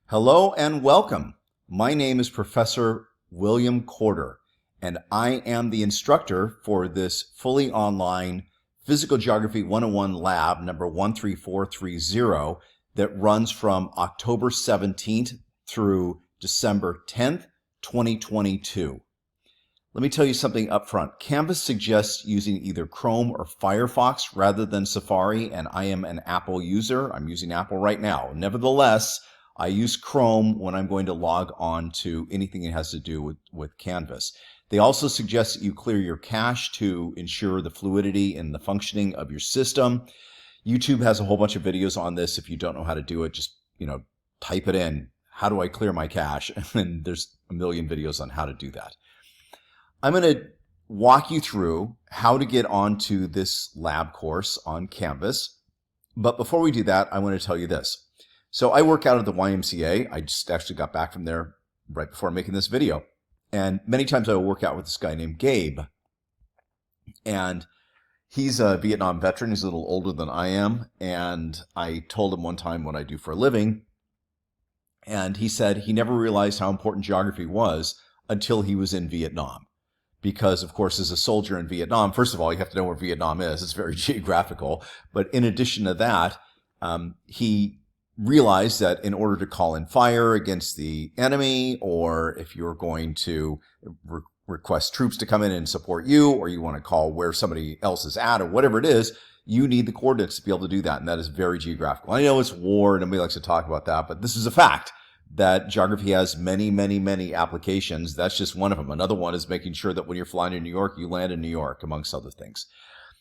Hello and welcome. My name is Professor William Corder, and I am the instructor for this fully online Physical Geography 101 lab number 13430 that runs from October 17th through December 10th, 2022. Let me tell you something up front. Canvas suggests using either Chrome or Firefox rather than Safari, and I am an Apple user. I'm using Apple right now. Nevertheless, I use Chrome when I'm going to log on to anything that has to do with Canvas. They also suggest that you clear your cache to ensure the fluidity and the functioning of your system. YouTube has a whole bunch of videos on this. If you don't know how to do it, just, type it in. How do I clear my cache? And there's a million videos on how to do that. I'm going to walk you through how to get onto this lab course on Canvas. But before we do that, I want to tell you this. So I work out at the YMCA. I just actually got back from there right before making this video. And many times I will work out with this guy named Gabe. And he's a Vietnam veteran. He's a little older than I am. And I told him one time what I do for a living. And he said he never realized how important geography was until he was in Vietnam. Because, of course, as a soldier in Vietnam, first of all, you have to know where Vietnam is. It's very geographical. But in addition to that, he realized that in order to call in fire against the enemy, or if you're going to request troops to come in and support you, or you want to call where somebody else is at, or whatever it is, you need the coordinates to be able to do that. And that is very geographical. I know it's war, and nobody likes to talk about that, but this is a fact that geography has many, many, many applications. That's just one of them. Another one is making sure that when you're flying to New York, you land in New York, amongst other things.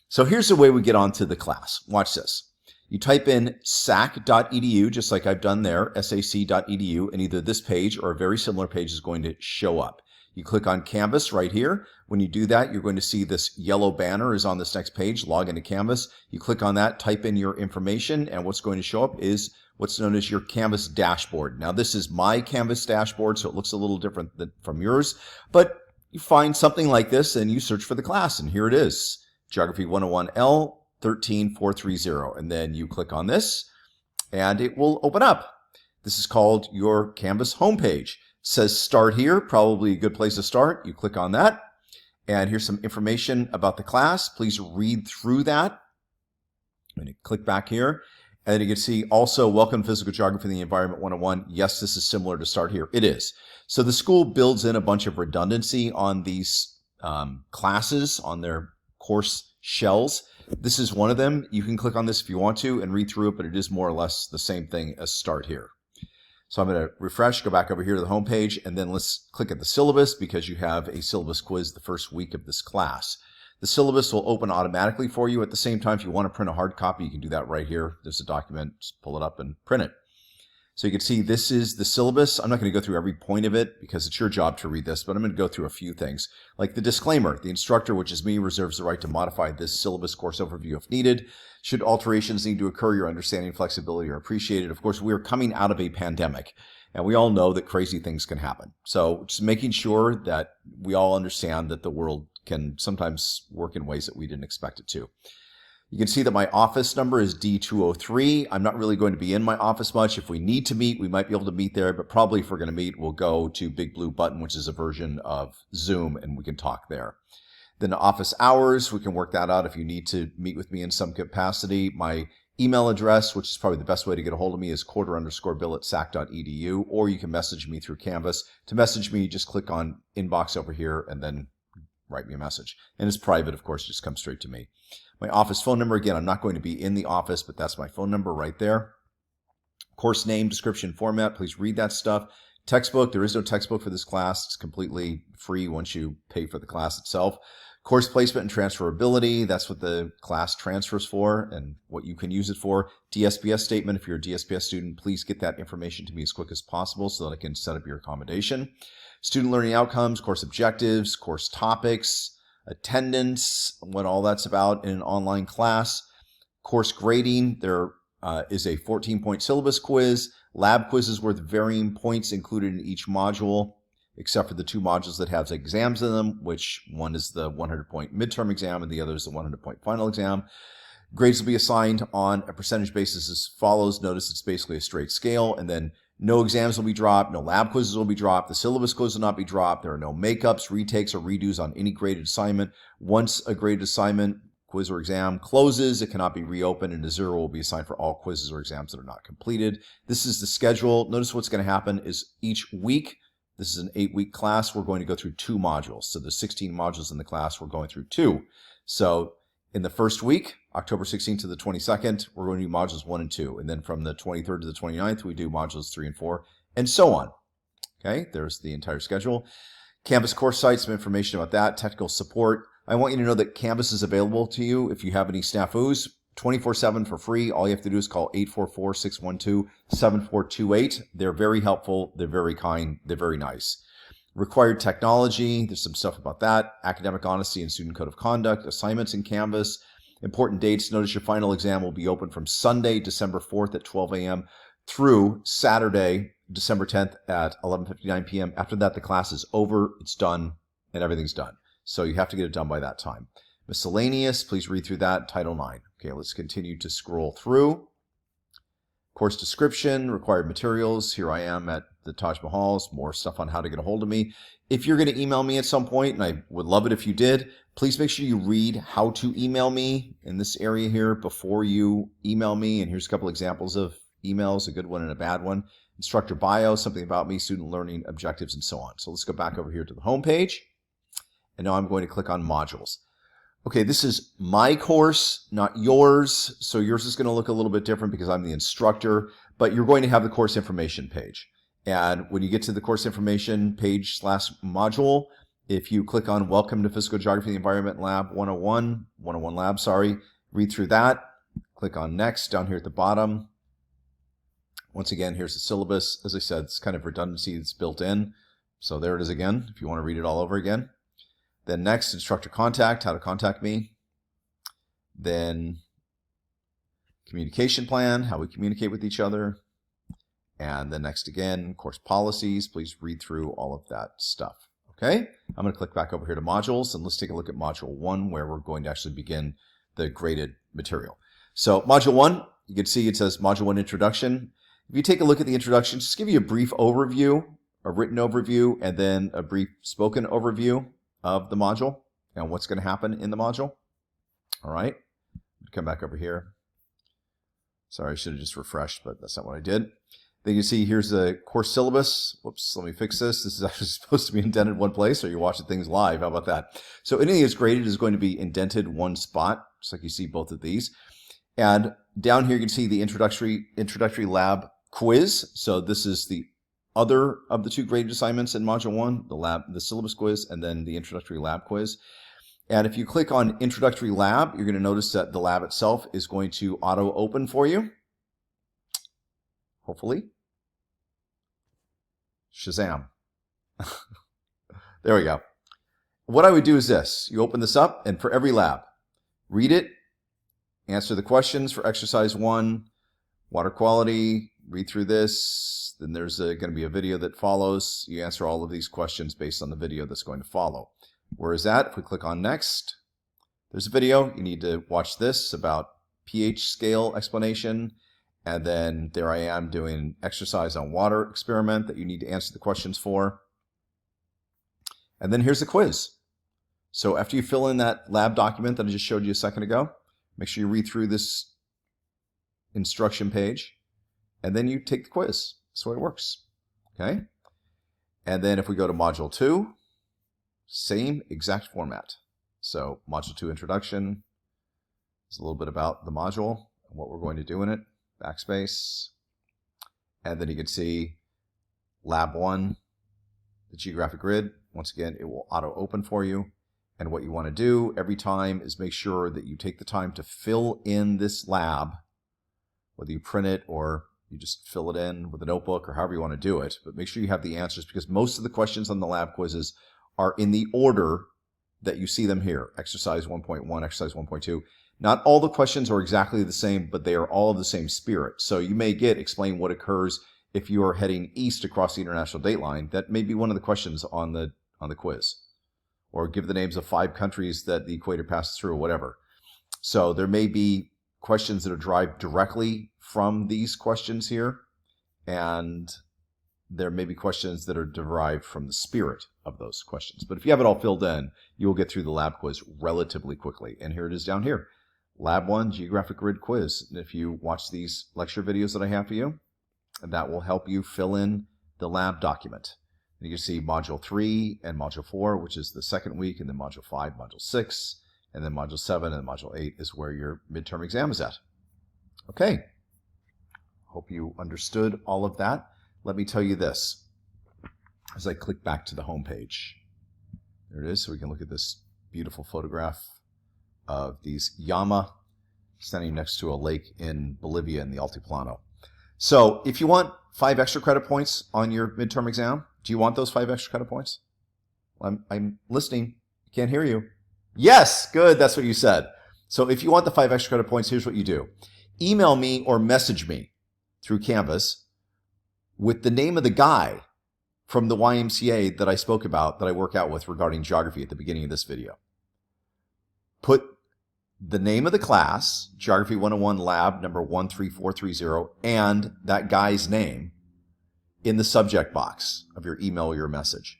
So here's the way we get onto the class. Watch this. You type in sac.edu, just like I've done there, sac.edu, and either this page or a very similar page is going to show up. You click on Canvas right here. When you do that, you're going to see this yellow banner is on this next page, log into Canvas. You click on that, type in your information, and what's going to show up is what's known as your Canvas dashboard. Now, this is my Canvas dashboard, so it looks a little different from yours, but you find something like this and you search for the class, and here it is, Geography 101L 13430, and then you click on this and it will open up. This is called your Canvas homepage. It says start here, probably a good place to start. You click on that, and here's some information about the class. Please read through that. I'm going to click back here, and you can see also welcome Physical Geography and the Environment 101. Yes, this is similar to start here. It is. So the school builds in a bunch of redundancy on these classes, on their course shells. This is one of them. You can click on this if you want to and read through it, but it is more or less the same thing as start here. So I'm going to refresh, go back over here to the home page, and then let's click at the syllabus because you have a syllabus quiz the first week of this class. The syllabus will open automatically for you. At the same time, if you want to print a hard copy, you can do that right here. There's a document, just pull it up and print it. So you can see this is the syllabus. I'm not going to go through every point of it because it's your job to read this, but I'm going to go through a few things. Like the disclaimer, the instructor, which is me, reserves the right to modify this syllabus course overview if needed. Should alterations need to occur, your understanding and flexibility are appreciated. Of course, we are coming out of a pandemic, and we all know that crazy things can happen. So just making sure that we all understand that the world can sometimes work in ways that we didn't expect it to. You can see that my office number is D203. I'm not really going to be in my office much. If we need to meet, we might be able to meet there, but probably if we're going to meet, we'll go to Big Blue Button, which is a version of Zoom, and we can talk there. Then the office hours, we can work that out if you need to meet with me in some capacity. My email address, which is probably the best way to get a hold of me, is corder_bill@sac.edu, or you can message me through Canvas. To message me, just click on inbox over here and then write me a message. And it's private, of course, just come straight to me. My office phone number, again, I'm not going to be in the office, but that's my phone number right there. Course name, description, format, please read that stuff. Textbook, there is no textbook for this class. It's completely free once you pay for the class itself. Course placement and transferability, that's what the class transfers for and what you can use it for. DSPS statement, if you're a DSPS student, please get that information to me as quick as possible so that I can set up your accommodation. Student learning outcomes, course objectives, course topics, attendance, what all that's about in an online class. Course grading, there is a 14-point syllabus quiz. Lab quizzes worth varying points included in each module, except for the two modules that have exams in them, which one is the 100-point midterm exam and the other is the 100-point final exam. Grades will be assigned on a percentage basis as follows. Notice it's basically a straight scale, and then No exams will be dropped. No lab quizzes will be dropped. The syllabus quiz will not be dropped. There are no makeups, retakes, or redos on any graded assignment. Once a graded assignment, quiz, or exam closes, it cannot be reopened, and a 0 will be assigned for all quizzes or exams that are not completed. This is the schedule. Notice what's going to happen is each week, this is an 8-week class, we're going to go through 2 modules. So there's 16 modules in the class, we're going through 2. So in the first week, October 16th to the 22nd, we're going to do modules 1 and 2. And then from the 23rd to the 29th, we do modules 3 and 4, and so on. Okay, there's the entire schedule. Canvas course site, some information about that, technical support. I want you to know that Canvas is available to you if you have any snafus, 24/7 for free. All you have to do is call 844-612-7428. They're very helpful. They're very kind. They're very nice. Required technology, there's some stuff about that. Academic honesty and student code of conduct, assignments in Canvas. Important dates, notice your final exam will be open from Sunday, December 4th at 12 a.m. through Saturday, December 10th at 11:59 p.m. After that, the class is over, it's done, and everything's done. So you have to get it done by that time. Miscellaneous, please read through that, Title IX. Okay, let's continue to scroll through. Course description, required materials. Here I am at the Taj Mahal. More stuff on how to get a hold of me. If you're going to email me at some point, and I would love it if you did, please make sure you read how to email me in this area here before you email me. And here's a couple examples of emails, a good one and a bad one. Instructor bio, something about me, student learning objectives, and so on. So let's go back over here to the home page. And now I'm going to click on modules. Okay, this is my course, not yours. So yours is going to look a little bit different because I'm the instructor, but you're going to have the course information page. And when you get to the course information page / module, if you click on Welcome to Physical Geography and Environment Lab 101 Lab, read through that, click on Next down here at the bottom. Once again, here's the syllabus. As I said, it's kind of redundancy that's built in. So there it is again, if you want to read it all over again. Then next, instructor contact, how to contact me. Then communication plan, how we communicate with each other. And then next again, course policies. Please read through all of that stuff. Okay, I'm going to click back over here to modules, and let's take a look at module 1, where we're going to actually begin the graded material. So module 1, you can see it says module 1 introduction. If you take a look at the introduction, just give you a brief overview, a written overview, and then a brief spoken overview of the module and what's going to happen in the module. All right, come back over here. Sorry, I should have just refreshed, but that's not what I did. Then you see here's the course syllabus. Whoops, let me fix this. This is actually supposed to be indented one place, so you're watching things live. How about that? So anything that's graded is going to be indented one spot, just like you see both of these. And down here you can see the introductory lab quiz. So this is the other of the 2 graded assignments in module 1, the syllabus quiz, and then the introductory lab quiz. And if you click on introductory lab, you're going to notice that the lab itself is going to auto open for you. Hopefully. Shazam. There we go. What I would do is this. You open this up, and for every lab, read it, answer the questions for exercise 1, water quality, read through this. Then there's going to be a video that follows. You answer all of these questions based on the video that's going to follow. Where is that? If we click on next, there's a video. You need to watch this about pH scale explanation. And then there I am doing exercise on water experiment that you need to answer the questions for. And then here's the quiz. So after you fill in that lab document that I just showed you a second ago, make sure you read through this instruction page, and then you take the quiz. That's the way it works. Okay? And then if we go to module 2, same exact format. So module 2 introduction is a little bit about the module and what we're going to do in it. Backspace. And then you can see lab 1, the geographic grid. Once again, it will auto open for you. And what you want to do every time is make sure that you take the time to fill in this lab, whether you print it or you just fill it in with a notebook or however you want to do it. But make sure you have the answers, because most of the questions on the lab quizzes are in the order that you see them here. Exercise 1.1, exercise 1.2. Not all the questions are exactly the same, but they are all of the same spirit. So you may get explain what occurs if you are heading east across the international date line. That may be one of the questions on the quiz. Or give the names of 5 countries that the equator passes through or whatever. So there may be questions that are derived directly from these questions here. And there may be questions that are derived from the spirit of those questions. But if you have it all filled in, you will get through the lab quiz relatively quickly. And here it is down here. Lab 1 Geographic Grid Quiz. And if you watch these lecture videos that I have for you, that will help you fill in the lab document. And you can see Module 3 and Module 4, which is the second week, and then Module 5, Module 6, and then Module 7 and Module 8 is where your midterm exam is at. Okay. Hope you understood all of that. Let me tell you this, as I click back to the home page. There it is, so we can look at this beautiful photograph of these llama standing next to a lake in Bolivia in the Altiplano. So if you want 5 extra credit points on your midterm exam, do you want those 5 extra credit points? I'm listening. I can't hear you. Yes, good, that's what you said. So if you want the 5 extra credit points, here's what you do. Email me or message me through Canvas with the name of the guy from the YMCA that I spoke about, that I work out with regarding geography at the beginning of this video. Put the name of the class, Geography 101 Lab number 13430, and that guy's name in the subject box of your email or your message.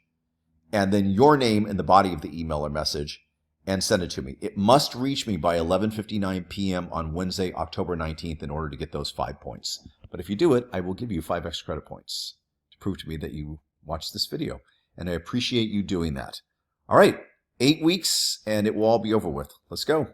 And then your name in the body of the email or message, and send it to me. It must reach me by 11:59 p.m. on Wednesday, October 19th in order to get those 5 points. But if you do it, I will give you 5 extra credit points to prove to me that you watched this video. And I appreciate you doing that. All right, 8 weeks and it will all be over with. Let's go.